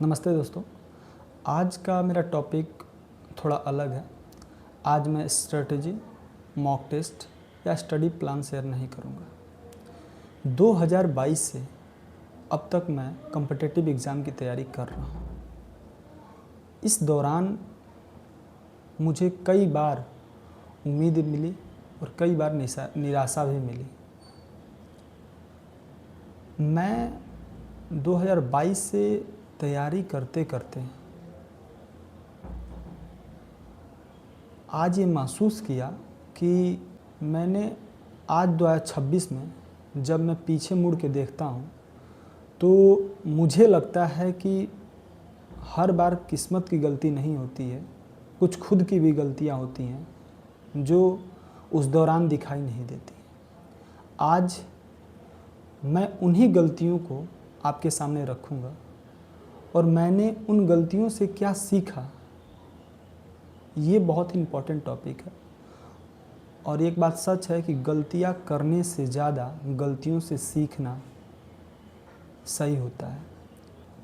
नमस्ते दोस्तों। आज का मेरा टॉपिक थोड़ा अलग है। आज मैं स्ट्रेटजी, मॉक टेस्ट या स्टडी प्लान शेयर नहीं करूँगा। 2022 से अब तक मैं कॉम्पिटिटिव एग्ज़ाम की तैयारी कर रहा हूँ। इस दौरान मुझे कई बार उम्मीद मिली और कई बार निराशा भी मिली। मैं 2022 से तैयारी करते करते आज ये महसूस किया कि मैंने आज 2026 में जब मैं पीछे मुड़ के देखता हूँ तो मुझे लगता है कि हर बार किस्मत की गलती नहीं होती है, कुछ खुद की भी गलतियाँ होती हैं जो उस दौरान दिखाई नहीं देती। आज मैं उन्हीं गलतियों को आपके सामने रखूँगा और मैंने उन गलतियों से क्या सीखा, ये बहुत ही इम्पोर्टेंट टॉपिक है। और एक बात सच है कि गलतियाँ करने से ज़्यादा गलतियों से सीखना सही होता है।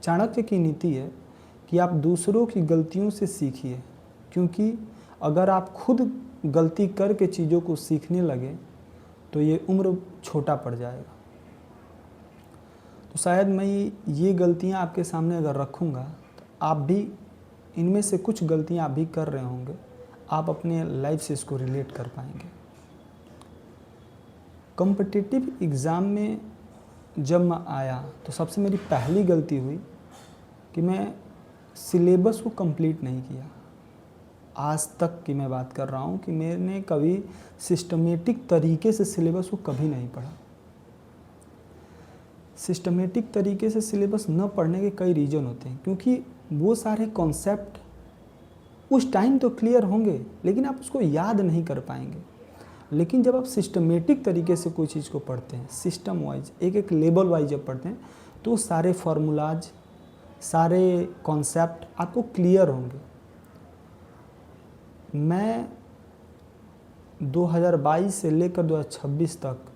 चाणक्य की नीति है कि आप दूसरों की गलतियों से सीखिए, क्योंकि अगर आप खुद गलती करके चीज़ों को सीखने लगे तो ये उम्र छोटा पड़ जाएगा। तो शायद मैं ये गलतियाँ आपके सामने अगर रखूँगा तो आप भी इनमें से कुछ गलतियाँ आप भी कर रहे होंगे, आप अपने लाइफ से इसको रिलेट कर पाएंगे। कॉम्पिटिटिव एग्ज़ाम में जब मैं आया तो सबसे मेरी पहली गलती हुई कि मैं सिलेबस को कंप्लीट नहीं किया। आज तक की मैं बात कर रहा हूँ कि मैंने कभी सिस्टमेटिक तरीके से सिलेबस को कभी नहीं पढ़ा। सिस्टमेटिक तरीके से सिलेबस न पढ़ने के कई रीज़न होते हैं, क्योंकि वो सारे कॉन्सेप्ट उस टाइम तो क्लियर होंगे लेकिन आप उसको याद नहीं कर पाएंगे। लेकिन जब आप सिस्टमेटिक तरीके से कोई चीज़ को पढ़ते हैं, सिस्टम वाइज, एक एक लेवल वाइज जब पढ़ते हैं तो सारे फार्मूलाज, सारे कॉन्सेप्ट आपको क्लियर होंगे। मैं 2022 से लेकर 2026 तक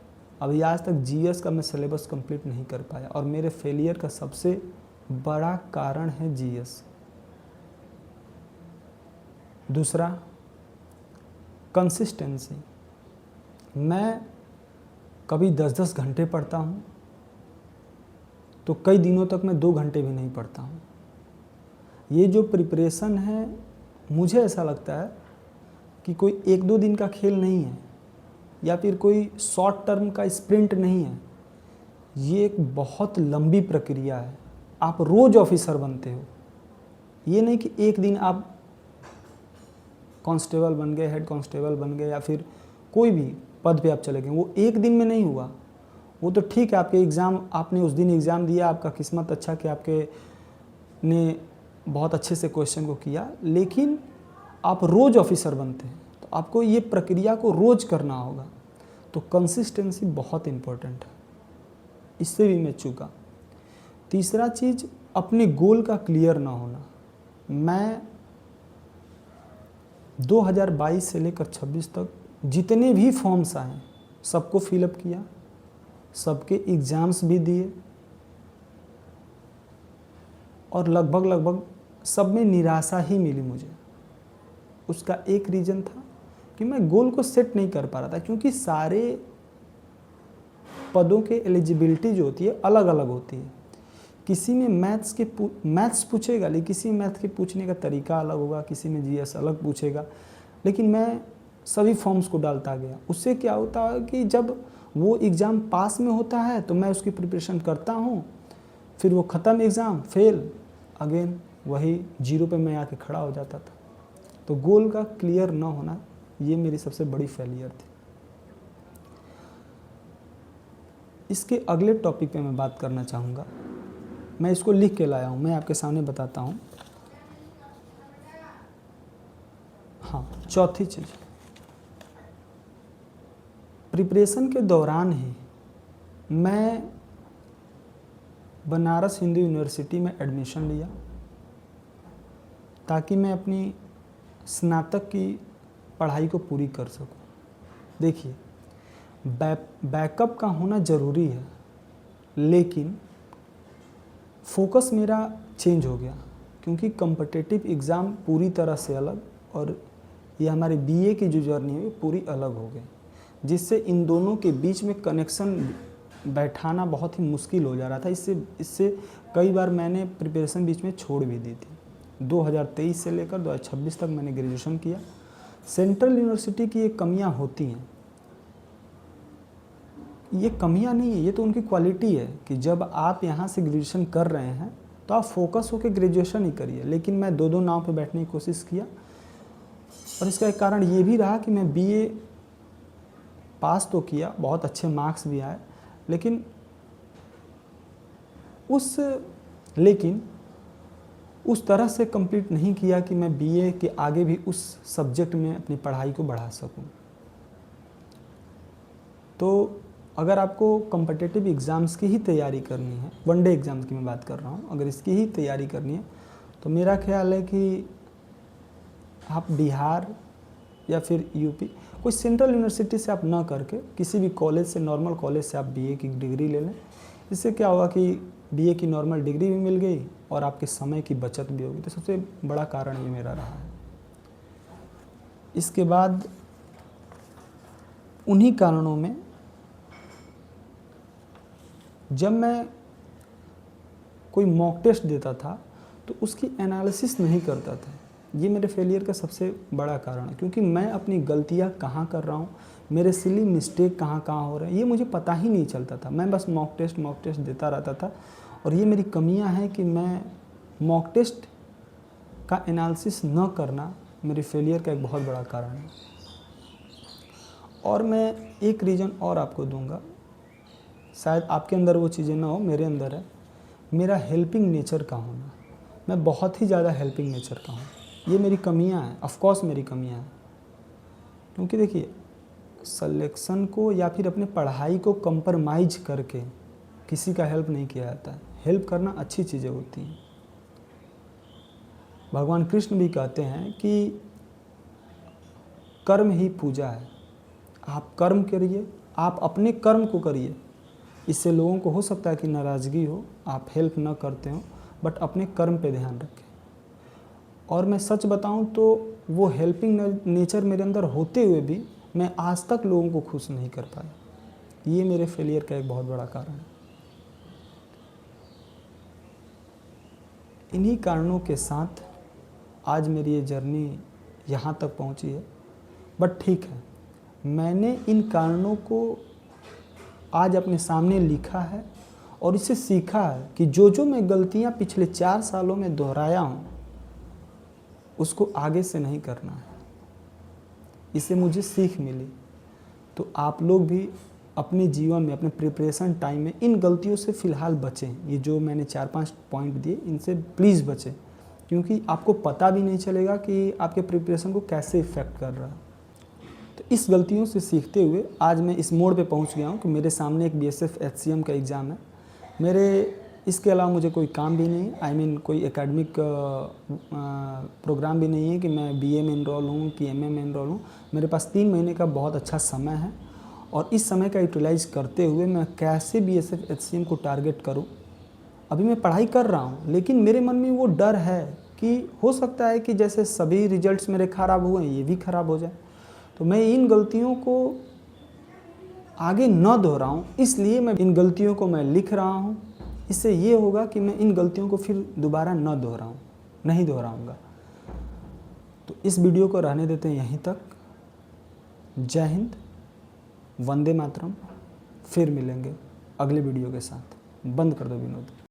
अभी आज तक जीएस का मैं सिलेबस कंप्लीट नहीं कर पाया और मेरे फेलियर का सबसे बड़ा कारण है जीएस। दूसरा, कंसिस्टेंसी। मैं कभी 10-10 घंटे पढ़ता हूँ तो कई दिनों तक मैं 2 घंटे भी नहीं पढ़ता हूँ। ये जो प्रिपरेशन है, मुझे ऐसा लगता है कि कोई 1-2 दिन का खेल नहीं है या फिर कोई शॉर्ट टर्म का स्प्रिंट नहीं है। ये एक बहुत लंबी प्रक्रिया है। आप रोज़ ऑफिसर बनते हो। ये नहीं कि एक दिन आप कांस्टेबल बन गए, हेड कांस्टेबल बन गए या फिर कोई भी पद पे आप चले गए, वो एक दिन में नहीं हुआ। वो तो ठीक है, आपके एग्ज़ाम, आपने उस दिन एग्ज़ाम दिया, आपका किस्मत अच्छा कि आपके ने बहुत अच्छे से क्वेश्चन को किया, लेकिन आप रोज़ ऑफिसर बनते हैं तो आपको ये प्रक्रिया को रोज़ करना होगा। तो कंसिस्टेंसी बहुत इम्पोर्टेंट है, इससे भी मैं चूका। तीसरा चीज़, अपने गोल का क्लियर ना होना। मैं 2022 से लेकर 26 तक जितने भी फॉर्म्स आए सबको फिलअप किया, सबके एग्ज़ाम्स भी दिए और लगभग सब में निराशा ही मिली मुझे। उसका एक रीज़न था कि मैं गोल को सेट नहीं कर पा रहा था, क्योंकि सारे पदों के एलिजिबिलिटी जो होती है अलग अलग होती है। किसी में मैथ्स पूछेगा, लेकिन किसी में मैथ के पूछने का तरीका अलग होगा, किसी में जीएस अलग पूछेगा। लेकिन मैं सभी फॉर्म्स को डालता गया। उससे क्या होता है कि जब वो एग्ज़ाम पास में होता है तो मैं उसकी प्रिपरेशन करता हूँ, फिर वो ख़त्म एग्ज़ाम, फेल, अगेन वही जीरो पे मैं आके खड़ा हो जाता था। तो गोल का क्लियर ना होना, ये मेरी सबसे बड़ी फेलियर थी। इसके अगले टॉपिक पे मैं बात करना चाहूँगा। मैं इसको लिख के लाया हूँ, मैं आपके सामने बताता हूँ। हाँ, चौथी चीज़, प्रिपरेशन के दौरान ही मैं बनारस हिंदू यूनिवर्सिटी में एडमिशन लिया ताकि मैं अपनी स्नातक की पढ़ाई को पूरी कर सकूं। देखिए, बैकअप का होना ज़रूरी है, लेकिन फोकस मेरा चेंज हो गया, क्योंकि कॉम्पिटिटिव एग्ज़ाम पूरी तरह से अलग और ये हमारे बीए की जो जर्नी है पूरी अलग हो गई, जिससे इन दोनों के बीच में कनेक्शन बैठाना बहुत ही मुश्किल हो जा रहा था। इससे कई बार मैंने प्रिपरेशन बीच में छोड़ भी दी थी। 2023 से लेकर 2026 तक मैंने ग्रेजुएशन किया। सेंट्रल यूनिवर्सिटी की ये कमियां होती हैं, ये कमियां नहीं है, ये तो उनकी क्वालिटी है कि जब आप यहाँ से ग्रेजुएशन कर रहे हैं तो आप फोकस होकर ग्रेजुएशन ही करिए। लेकिन मैं दो नाव पे बैठने की कोशिश किया और इसका एक कारण ये भी रहा कि मैं बीए पास तो किया, बहुत अच्छे मार्क्स भी आए, लेकिन उस तरह से कंप्लीट नहीं किया कि मैं बीए के आगे भी उस सब्जेक्ट में अपनी पढ़ाई को बढ़ा सकूं। तो अगर आपको कॉम्पिटिटिव एग्ज़ाम्स की ही तैयारी करनी है, वनडे एग्ज़ाम्स की मैं बात कर रहा हूँ, अगर इसकी ही तैयारी करनी है तो मेरा ख्याल है कि आप बिहार या फिर यूपी कोई सेंट्रल यूनिवर्सिटी से आप ना करके किसी भी कॉलेज से, नॉर्मल कॉलेज से आप बीए की डिग्री ले लें। इससे क्या होगा कि बीए की नॉर्मल डिग्री भी मिल गई और आपके समय की बचत भी होगी। तो सबसे बड़ा कारण ये मेरा रहा है। इसके बाद उन्हीं कारणों में जब मैं कोई मॉक टेस्ट देता था तो उसकी एनालिसिस नहीं करता था। ये मेरे फेलियर का सबसे बड़ा कारण है, क्योंकि मैं अपनी गलतियाँ कहाँ कर रहा हूँ, मेरे सिली मिस्टेक कहाँ कहाँ हो रहे हैं, ये मुझे पता ही नहीं चलता था। मैं बस मॉक टेस्ट देता रहता था और ये मेरी कमियाँ हैं कि मैं मॉक टेस्ट का एनालिसिस न करना मेरे फेलियर का एक बहुत बड़ा कारण है। और मैं एक रीज़न और आपको दूंगा, शायद आपके अंदर वो चीज़ें ना हो, मेरे अंदर है, मेरा हेल्पिंग नेचर का होना। मैं बहुत ही ज़्यादा हेल्पिंग नेचर का हूँ। ये मेरी कमियाँ हैं, ऑफ कोर्स मेरी कमियाँ हैं, क्योंकि देखिए सिलेक्शन को या फिर अपने पढ़ाई को कंप्रोमाइज करके किसी का हेल्प नहीं किया जाता है। हेल्प करना अच्छी चीज़ें होती हैं। भगवान कृष्ण भी कहते हैं कि कर्म ही पूजा है। आप कर्म करिए, आप अपने कर्म को करिए। इससे लोगों को हो सकता है कि नाराज़गी हो, आप हेल्प ना करते हो, बट अपने कर्म पे ध्यान रखें। और मैं सच बताऊं तो वो हेल्पिंग नेचर मेरे अंदर होते हुए भी मैं आज तक लोगों को खुश नहीं कर पाया। ये मेरे फेलियर का एक बहुत बड़ा कारण है। इन्हीं कारणों के साथ आज मेरी ये जर्नी यहाँ तक पहुँची है। बट ठीक है, मैंने इन कारणों को आज अपने सामने लिखा है और इससे सीखा है कि जो मैं गलतियाँ पिछले 4 सालों में दोहराया हूँ उसको आगे से नहीं करना है। इससे मुझे सीख मिली। तो आप लोग भी अपने जीवन में, अपने प्रिपरेशन टाइम में इन गलतियों से फ़िलहाल बचें। ये जो मैंने 4-5 पॉइंट दिए, इनसे प्लीज़ बचें, क्योंकि आपको पता भी नहीं चलेगा कि आपके प्रिपरेशन को कैसे इफ़ेक्ट कर रहा है। तो इस गलतियों से सीखते हुए आज मैं इस मोड़ पे पहुंच गया हूं कि मेरे सामने एक बीएसएफ एचसीएम का एग्ज़ाम है। इसके अलावा मुझे कोई काम भी नहीं, आई मीन कोई एकेडमिक प्रोग्राम भी नहीं है कि मैं बीए में एनरोल हूँ कि एमए में एनरोल हूँ। मेरे पास 3 महीने का बहुत अच्छा समय है और इस समय का यूटिलाइज़ करते हुए मैं कैसे बीएसएफ एचसीएम को टारगेट करूँ। अभी मैं पढ़ाई कर रहा हूँ, लेकिन मेरे मन में वो डर है कि हो सकता है कि जैसे सभी रिजल्ट्स मेरे ख़राब हुए हैं, ये भी ख़राब हो जाए। तो मैं इन गलतियों को आगे न दोहराऊं, इसलिए मैं इन गलतियों को मैं लिख रहा हूं। इससे ये होगा कि मैं इन गलतियों को फिर दोबारा नहीं दोहराऊंगा। तो इस वीडियो को रहने देते हैं यहीं तक। जय हिंद, वंदे मातरम। फिर मिलेंगे अगले वीडियो के साथ। बंद कर दो विनोद।